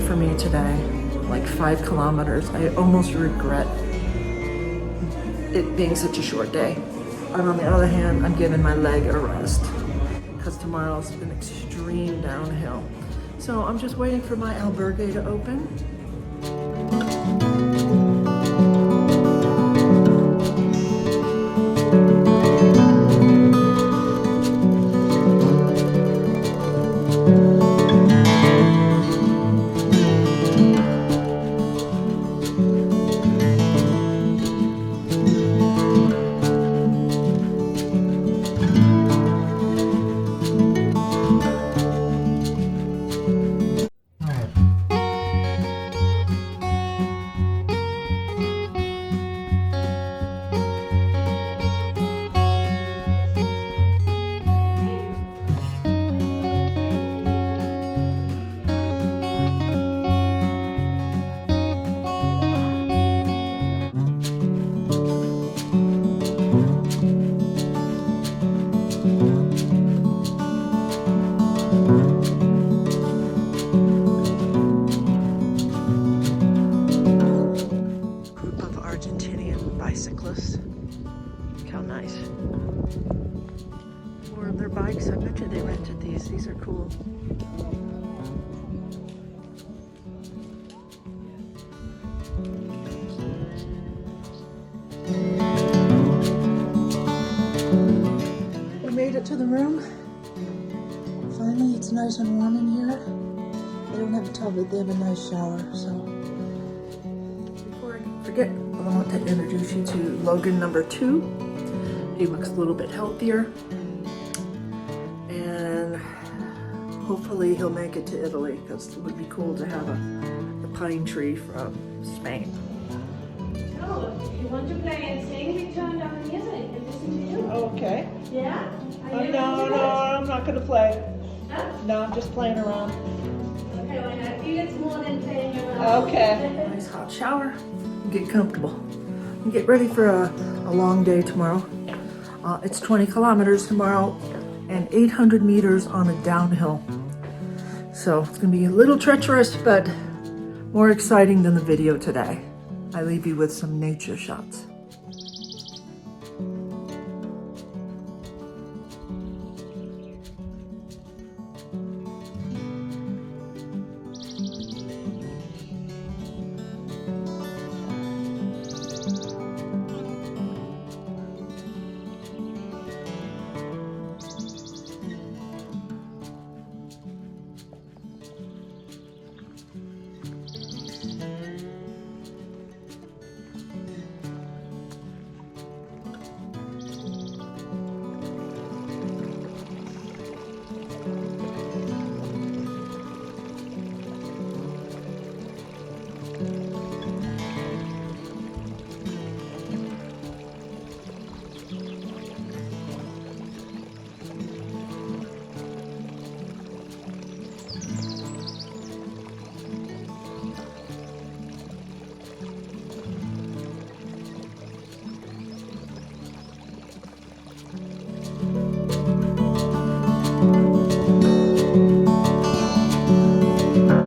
For me today, like 5 kilometers. I almost regret it being such a short day. And on the other hand, I'm giving my leg a rest because tomorrow's an extreme downhill. So I'm just waiting for my albergue to open. Bicyclists. Look how nice. Or on their bikes. I bet you they rented these. These are cool. We made it to the room. Finally, it's nice and warm in here. They don't have a tub, but they have a nice shower, so. Before I forget, I want to introduce you to Logan number 2. He looks a little bit healthier. And hopefully he'll make it to Italy, because it would be cool to have a pine tree from Spain. Oh, if you want to play and sing, we turn down the music and listen to you. Okay. Yeah? No, I'm not going to play. Huh? No, I'm just playing around. Okay, well, I feel it's more than playing around. Okay. Nice hot shower. Get comfortable. And get ready for a long day tomorrow. It's 20 kilometers tomorrow and 800 meters on a downhill. So it's going to be a little treacherous, but more exciting than the video today. I leave you with some nature shots.